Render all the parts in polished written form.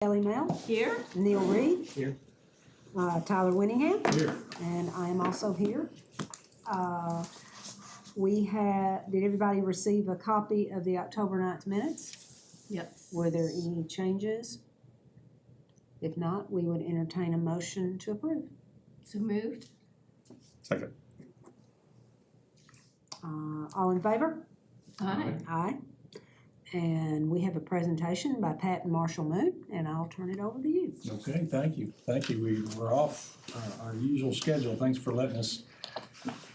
Kelly Mel. Here. Neil Reed. Here. Tyler Winningham. Here. And I am also here. Did everybody receive a copy of the October 9th minutes? Yes. Were there any changes? If not, we would entertain a motion to approve. So moved. Second. All in favor? Aye. Aye. And we have a presentation by Pat and Marshall Moon, and I'll turn it over to you. Okay, thank you. Thank you. We're off our usual schedule. Thanks for letting us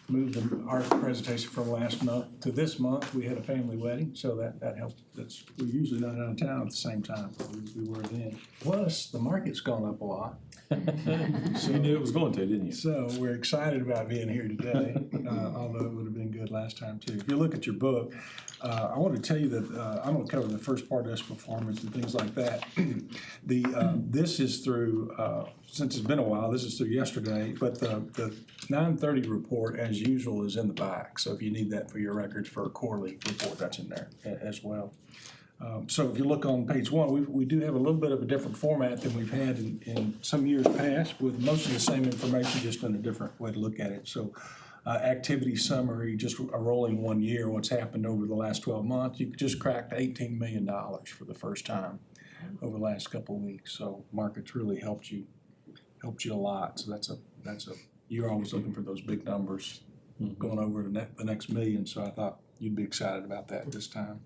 move the art presentation from last month to this month. We had a family wedding, so that helped. We're usually not out of town at the same time. We were then. Plus, the market's gone up a lot. So you knew it was going to, didn't you? So we're excited about being here today, although it would have been good last time too. If you look at your book, I want to tell you that I'm going to cover the first part of this performance and things like that. This is through, since it's been a while, this is through yesterday, but the 9:30 report, as usual, is in the back. So if you need that for your records for a quarterly report, that's in there as well. So if you look on page 1, we do have a little bit of a different format than we've had in some years past, with most of the same information, just in a different way to look at it. So activity summary, just a rolling 1 year, what's happened over the last 12 months. You just cracked $18 million for the first time over the last couple of weeks. So markets really helped you a lot. So that's a you're always looking for those big numbers going over the next million. So I thought you'd be excited about that this time.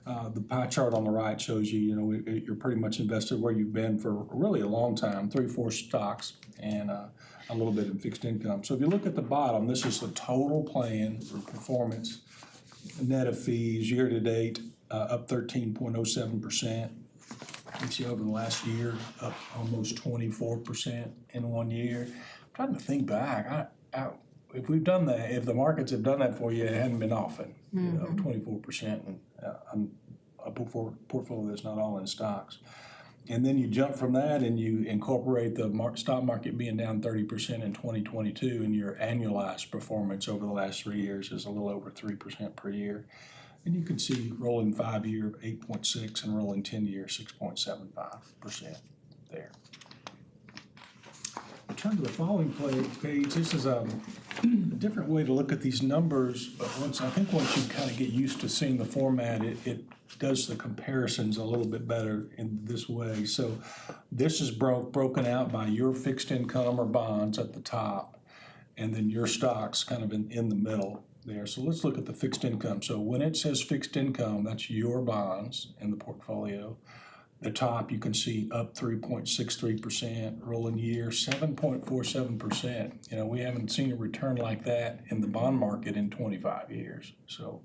The pie chart on the right shows you're pretty much invested where you've been for really a long time, 3-4 stocks and a little bit in fixed income. So if you look at the bottom, this is the total plan for performance, net of fees, year to date, up 13.07%. You see over the last year, up almost 24% in 1 year. I'm trying to think back. If we've done that, if the markets have done that for you, it hadn't been often. 24% and a portfolio that's not all in stocks. And then you jump from that and you incorporate the stock market being down 30% in 2022, and your annualized performance over the last 3 years is a little over 3% per year. And you can see rolling 5-year 8.6 and rolling 10-year 6.75% there. Turn to the following page. This is a different way to look at these numbers, but once you kind of get used to seeing the format, it does the comparisons a little bit better in this way. So this is broken out by your fixed income or bonds at the top, and then your stocks kind of in the middle there. So let's look at the fixed income. So when it says fixed income, that's your bonds in the portfolio. The top, you can see up 3.63%, rolling year 7.47%. We haven't seen a return like that in the bond market in 25 years. So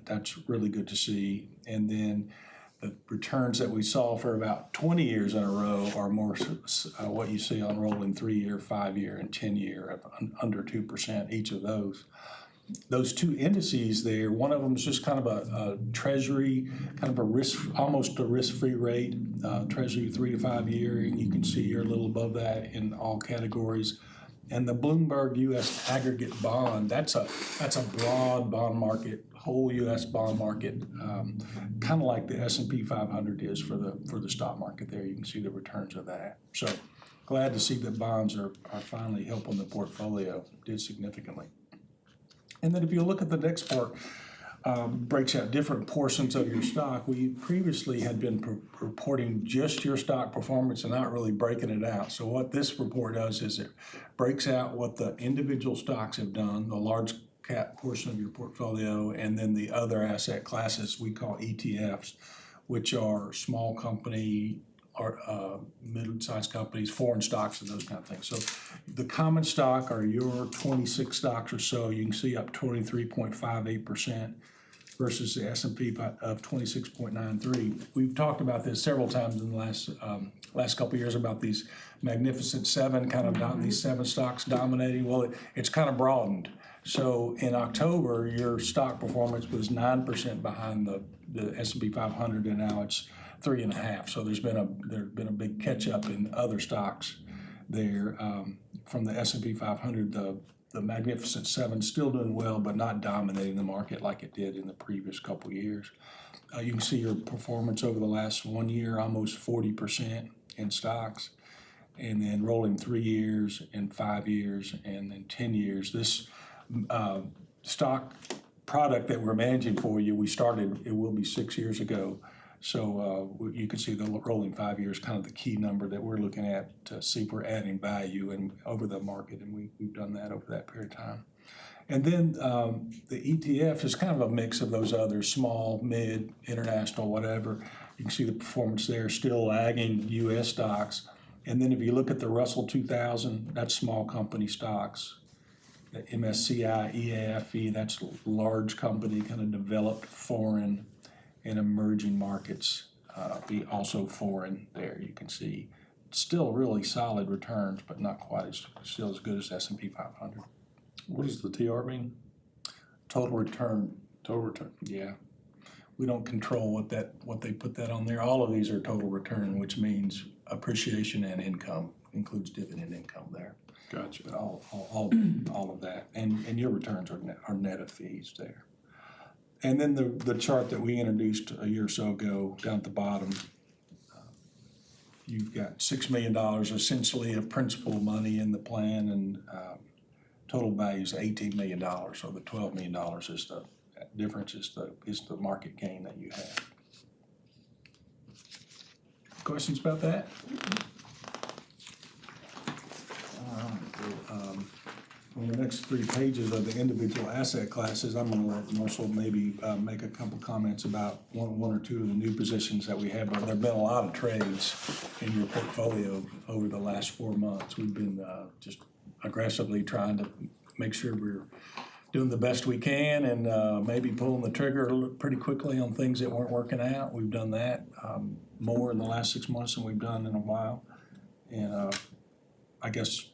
that's really good to see. And then the returns that we saw for about 20 years in a row are more what you see on rolling 3-year, 5-year, and 10-year of under 2%, each of those. Those two indices there, one of them is just kind of a treasury, kind of almost a risk-free rate, treasury 3 to 5 year, and you can see you're a little above that in all categories. And the Bloomberg U.S. aggregate bond, that's a broad bond market, whole U.S. bond market, kind of like the S&P 500 is for the stock market there. You can see the returns of that. So glad to see that bonds are finally helping the portfolio, did significantly. And then if you look at the next part, breaks out different portions of your stock. We previously had been reporting just your stock performance and not really breaking it out. So what this report does is it breaks out what the individual stocks have done, the large cap portion of your portfolio, and then the other asset classes we call ETFs, which are small company, or mid-sized companies, foreign stocks, and those kind of things. So the common stock are your 26 stocks or so. You can see up 23.58% versus the S&P of 26.93. We've talked about this several times in the last couple of years about these magnificent seven, these 7 stocks dominating. Well, it's kind of broadened. So in October, your stock performance was 9% behind the S&P 500, and now it's 3.5. So there's been a big catch up in other stocks there from the S&P 500. The Magnificent Seven still doing well, but not dominating the market like it did in the previous couple years. You can see your performance over the last 1 year, almost 40% in stocks. And then rolling 3 years and 5 years and then 10 years. This stock product that we're managing for you, we started, it will be 6 years ago. So you can see the rolling 5 years, kind of the key number that we're looking at to see if we're adding value and over the market, and we've done that over that period of time. And then the ETF is kind of a mix of those other small, mid, international, whatever. You can see the performance there, still lagging U.S. stocks. And then if you look at the Russell 2000, that's small company stocks. The MSCI, EAFE, that's large company, kind of developed foreign and emerging markets, be also foreign there. You can see still really solid returns, but not quite still as good as S&P 500. What does the TR mean? Total return. Total return. Yeah. We don't control what they put that on there. All of these are total return, which means appreciation and income, includes dividend income there. Gotcha. But all of that, and your returns are net of fees there. And then the chart that we introduced a year or so ago, down at the bottom, you've got $6 million essentially of principal money in the plan, and total value is $18 million. So the $12 million is the difference, is the market gain that you have. Questions about that? On the next 3 pages of the individual asset classes, I'm going to let Marshall maybe make a couple comments about one or two of the new positions that we have. But there have been a lot of trades in your portfolio over the last 4 months. We've been just aggressively trying to make sure we're doing the best we can, and maybe pulling the trigger pretty quickly on things that weren't working out. We've done that more in the last 6 months than we've done in a while. And I guess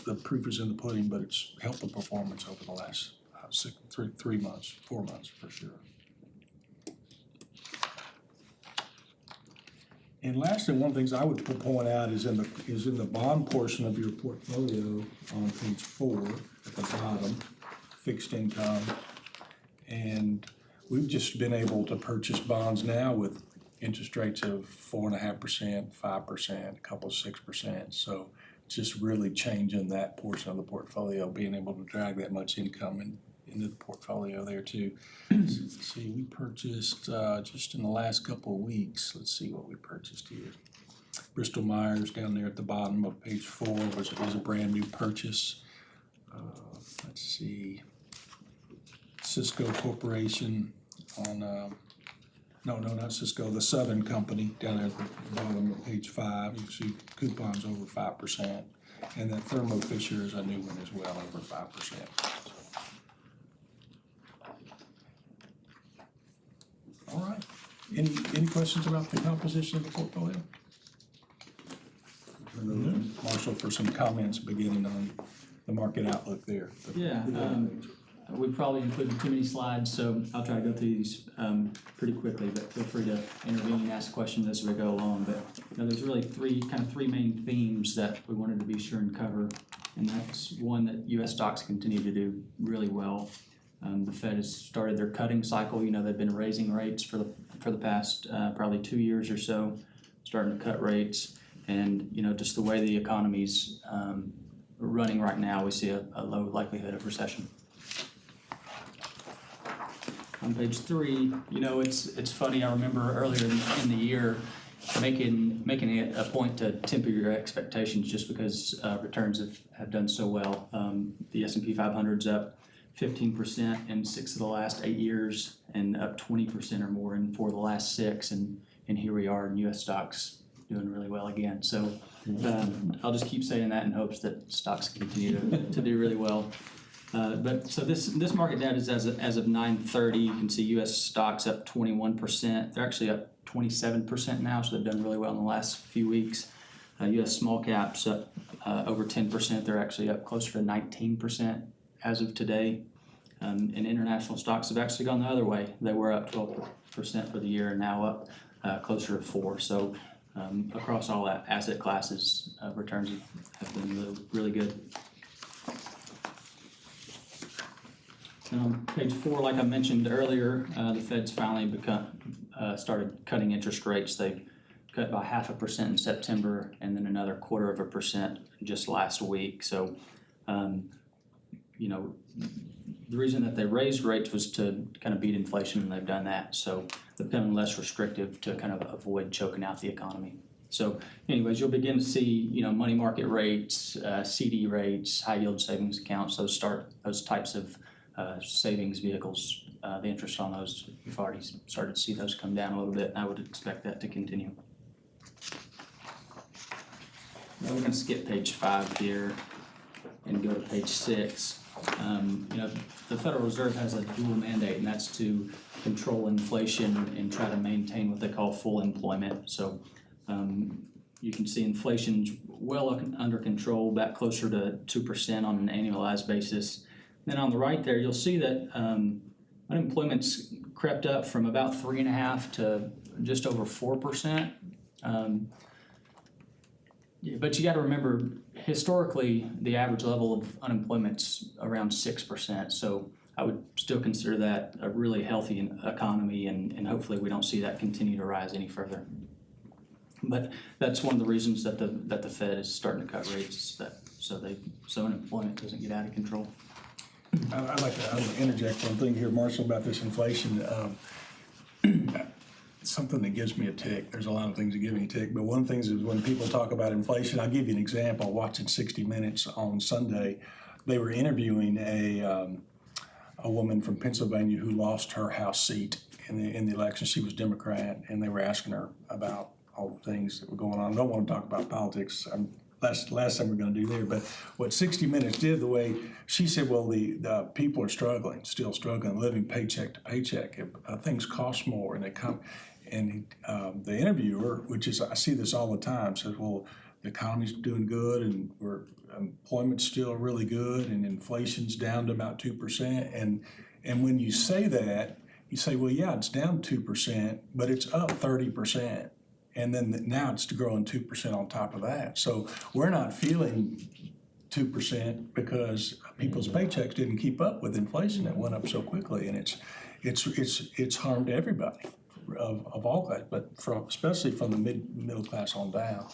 the proof is in the pudding, but it's helped the performance over the last 4 months for sure. And lastly, one of the things I would point out is in the bond portion of your portfolio on page 4 at the bottom, fixed income. And we've just been able to purchase bonds now with interest rates of 4.5%, 5%, a couple of 6%. So just really changing that portion of the portfolio, being able to drag that much income into the portfolio there too. Let's see, we purchased just in the last couple of weeks, let's see what we purchased here. Bristol Myers down there at the bottom of page 4 was a brand new purchase. Let's see, Cisco Corporation on, no, not Cisco, the Southern Company down there at the bottom of page 5. You can see coupons over 5%. And then Thermo Fisher is a new one as well, over 5%. All right. Any questions about the composition of the portfolio? Turn over to Marshall for some comments beginning on the market outlook there. Yeah, we probably included too many slides, so I'll try to go through these pretty quickly, but feel free to intervene and ask questions as we go along. But there's really three main themes that we wanted to be sure and cover, and that's one, that U.S. stocks continue to do really well. The Fed has started their cutting cycle. They've been raising rates for the past probably 2 years or so, starting to cut rates, and just the way the economy's running right now, we see a low likelihood of recession. On page 3, it's funny. I remember earlier in the year making it a point to temper your expectations just because returns have done so well. The S&P 500's up 15% in 6 of the last 8 years, and up 20% or more in 4 of the last 6, and here we are in U.S. stocks doing really well again. So I'll just keep saying that in hopes that stocks continue to do really well. But so this market data is as of 9/30. You can see U.S. stocks up 21%. They're actually up 27% now, so they've done really well in the last few weeks. U.S. small caps up over 10%. They're actually up closer to 19% as of today. And international stocks have actually gone the other way. They were up 12% for the year, and now up closer to 4%. So across all asset classes, returns have been really good. And on page 4, like I mentioned earlier, the Fed's finally started cutting interest rates. They cut by 0.5% in September and then another 0.25% just last week. So, you know, the reason that they raised rates was to kind of beat inflation, and they've done that. So they're becoming less restrictive to kind of avoid choking out the economy. So anyways, you'll begin to see, you know, money market rates, CD rates, high yield savings accounts, those types of savings vehicles, the interest on those, you've already started to see those come down a little bit, and I would expect that to continue. Now we're going to skip page 5 here and go to page 6. You know, the Federal Reserve has a dual mandate, and that's to control inflation and try to maintain what they call full employment. So you can see inflation's well under control, back closer to 2% on an annualized basis. Then on the right there, you'll see that unemployment's crept up from about 3.5% to just over 4%. But you got to remember, historically, the average level of unemployment's around 6%. So I would still consider that a really healthy economy, and hopefully we don't see that continue to rise any further. But that's one of the reasons that the Fed is starting to cut rates, so unemployment doesn't get out of control. I'd like to interject one thing here, Marshall, about this inflation. Something that gives me a tick. There's a lot of things that give me a tick, but one of the things is when people talk about inflation, I'll give you an example. Watching 60 Minutes on Sunday, they were interviewing a woman from Pennsylvania who lost her House seat in the election. She was Democrat, and they were asking her about all the things that were going on. I don't want to talk about politics. Last time we're going to do there, but what 60 Minutes did, the way she said, well, the people are still struggling, living paycheck to paycheck. Things cost more, and they come. And the interviewer, which is, I see this all the time, says, well, the economy's doing good, and employment's still really good, and inflation's down to about 2%. And when you say that, you say, well, yeah, it's down 2%, but it's up 30%. And then now it's growing 2% on top of that. So we're not feeling 2% because people's paychecks didn't keep up with inflation that went up so quickly, and it's harmed everybody of all that, but especially from the middle class on down,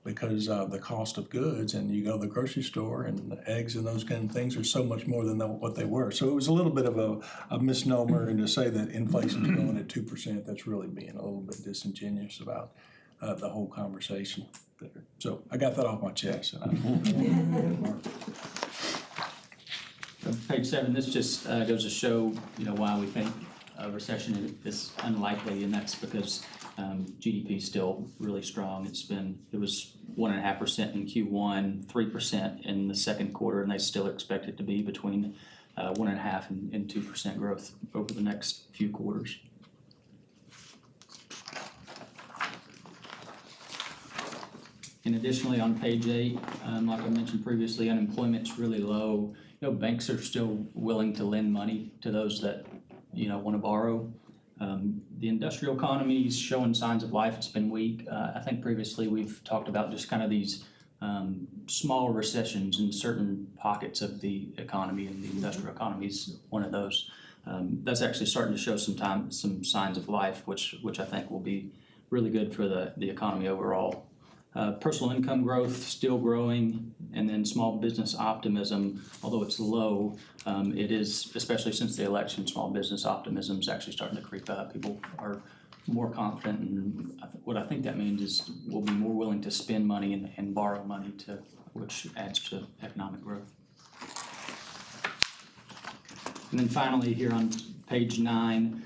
because the cost of goods, and you go to the grocery store, and the eggs and those kind of things are so much more than what they were. So it was a little bit of a misnomer, and to say that inflation's going at 2%, that's really being a little bit disingenuous about the whole conversation there. So I got that off my chest. Page 7, this just goes to show, you know, why we think a recession is unlikely, and that's because GDP is still really strong. It was 1.5% in Q1, 3% in the second quarter, and they still expect it to be between 1.5% and 2% growth over the next few quarters. And additionally, on page 8, like I mentioned previously, unemployment's really low. You know, banks are still willing to lend money to those that, you know, want to borrow. The industrial economy is showing signs of life. It's been weak. I think previously we've talked about just kind of these small recessions in certain pockets of the economy, and the industrial economy is one of those. That's actually starting to show some signs of life, which I think will be really good for the economy overall. Personal income growth still growing, and then small business optimism, although it's low, it is, especially since the election, small business optimism is actually starting to creep up. People are more confident, and what I think that means is we'll be more willing to spend money and borrow money, which adds to economic growth. And then finally, here on page 9,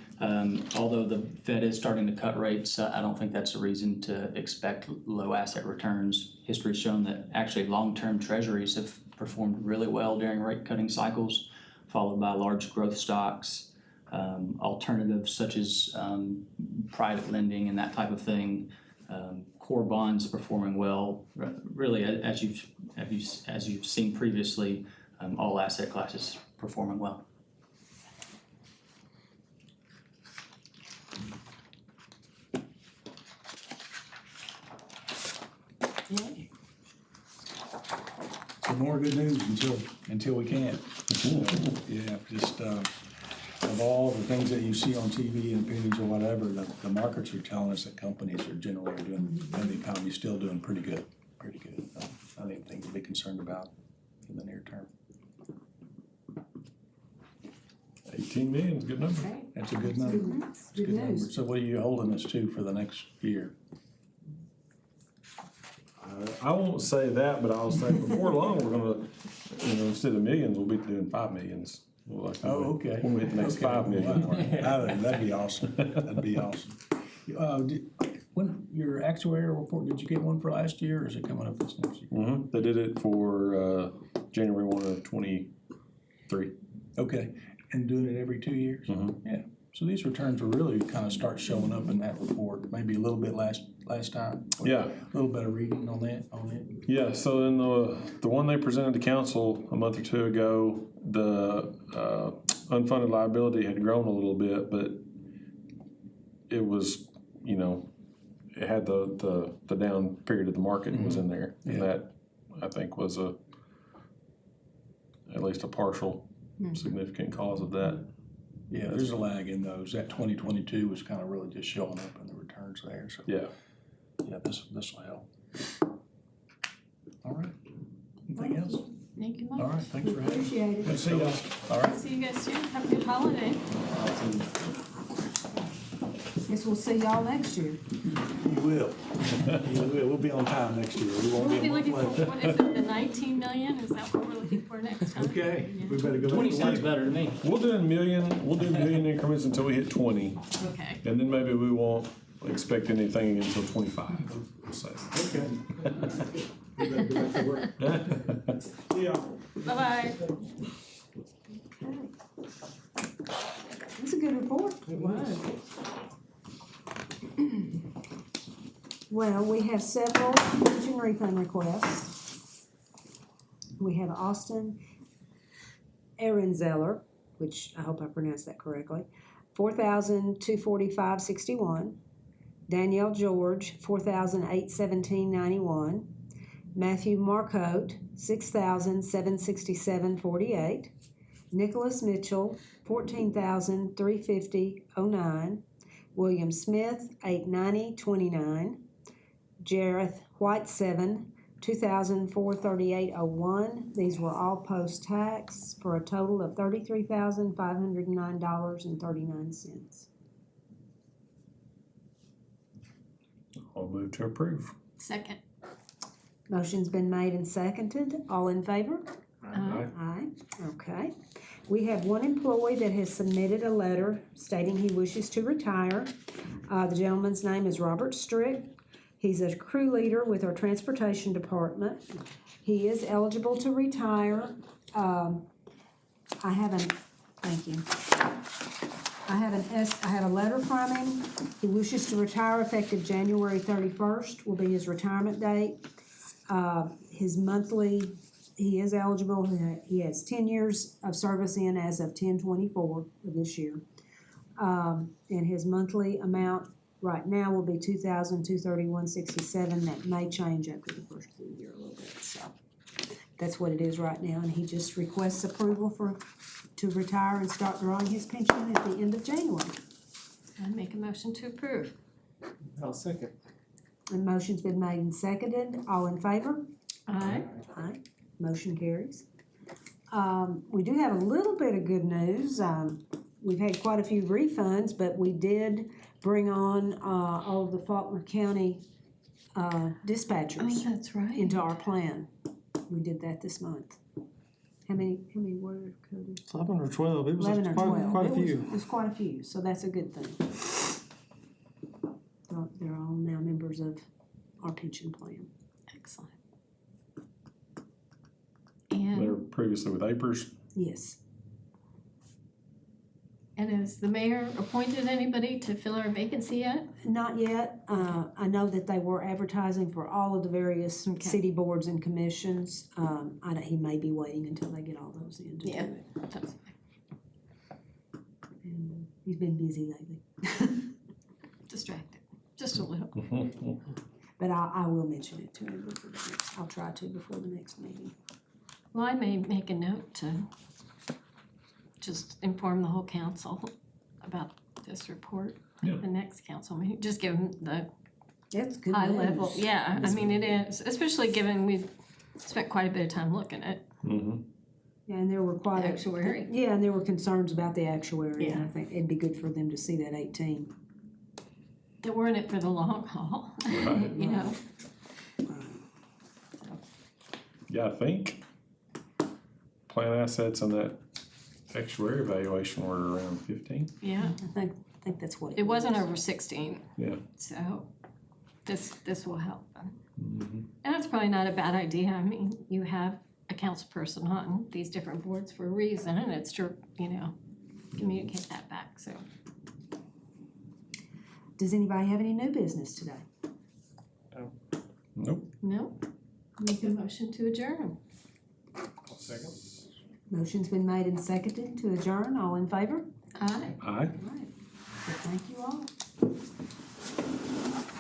although the Fed is starting to cut rates, I don't think that's a reason to expect low asset returns. History's shown that actually long-term treasuries have performed really well during rate cutting cycles, followed by large growth stocks, alternatives such as private lending and that type of thing. Core bonds performing well. Really, as you've seen previously, all asset classes performing well. So more good news until we can't. Yeah, just of all the things that you see on TV and opinions or whatever, the markets are telling us that companies are generally doing, and the economy's still doing pretty good. Not anything to be concerned about in the near term. 18 million is a good number. Okay. That's a good number. It's a Good good number. news. So what are you holding us to for the next year? I won't say that, but I'll say before long, we're gonna, instead of millions, we'll be doing 5 millions. Okay. When we hit the next Okay. 5 million mark. That'd be awesome. That'd be awesome. When your actuarial report, did you get one for last year, or is it coming up this next year? Mm-hmm. They did it for, January 1 of 23. Okay, and doing it every 2 years? Mm-hmm. Yeah, so these returns will really kind of start showing up in that report, maybe a little bit last time? Yeah. A little bit of reading on it? Yeah, so in the one they presented to council a month or two ago, the unfunded liability had grown a little bit, but it was, it had the down period of the market was in there. And Yeah. that, I think, was at least a partial significant cause of that. Yeah, there's a lag in those. That 2022 was kind of really just showing up in the returns there, so. Yeah. Yeah, this will help. All right. Anything else? Thank you much. All right, thanks for having me. Appreciate it. Good to see y'all. All right. See you guys soon. Have a good holiday. Guess we'll see y'all next year. You will. You will. We'll be on time next year. We won't We'll be be a month looking for, late. what is it, the 19 million? Is that what we're looking for next time? Okay, Yeah. we better go. 20 sounds better to me. We'll do million increments until we hit 20, Okay. and then maybe we won't expect anything until 25. We'll say. Okay. We better go back to work. See y'all. Bye-bye. Okay. That's a good report. It was. Well, we have several pension refund requests. We have Austin Ehrenzeller, which I hope I pronounced that correctly, $4,245.61. Danielle George, $4,817.91. Matthew Marcotte, $6,767.48. Nicholas Mitchell, $14,350.09. William Smith, $890.29. Jareth White-7, $2,438.01. These were all post-tax for a total of $33,509.39. I'll move to approve. Second. Motion's been made and seconded. All in favor? Aye. Aye. Okay. We have one employee that has submitted a letter stating he wishes to retire. The gentleman's name is Robert Strick. He's a crew leader with our transportation department. He is eligible to retire. Thank you. I have a letter from him. He wishes to retire effective January 31st will be his retirement date. His monthly, he is eligible. He has 10 years of service in as of 10/24 of this year. And his monthly amount right now will be $2,231.67. That may change after the first of the year a little bit, so that's what it is right now. And he just requests approval to retire and start drawing his pension at the end of January. I'd make a motion to approve. I'll second. And motion's been made and seconded. All in favor? Aye. Aye. Motion carries. We do have a little bit of good news. We've had quite a few refunds, but we did bring on all of the Faulkner County dispatchers Oh, that's right. into our plan. We did that this month. How many were coded? 11 or 12. It was 11 or 12. quite a It few. was quite a few, so that's a good thing. They're all now members of our pension plan. Excellent. They were And, previously with APERS. Yes. and has the mayor appointed anybody to fill our vacancy yet? Not yet. I know that they were advertising for all of the various Okay. city boards and commissions. He may be waiting until they get all those in to do Yeah. it. That's And he's been busy lately. distracted, just a little. But I will mention it to him before the next, I'll try to before the next meeting. Well, I may make a note to just inform the whole council about this report. Yeah. The next council meeting, just give them the That's good high news. level, yeah, I mean, it is, especially given we've spent quite a bit of time looking at Mm-hmm. Yeah, and there were quite the actuary. Yeah, and there were concerns about the actuary, and Yeah. I think it'd be good for them to see that 18. That we're in it for the long haul, Right. you know. Yeah, I think plan assets and that actuary evaluation were around 15. Yeah, I think that's what it wasn't over 16, Yeah. so this will help them. Mm-hmm. And that's probably not a bad idea. I mean, you have a council person on these different boards for a reason, and it's true, you know, communicate that back, so. Does anybody have any new business today? Nope. No, make a motion to adjourn. Second. Motion's been made and seconded to adjourn. All in favor? Aye. Aye. All right. Well, thank you all.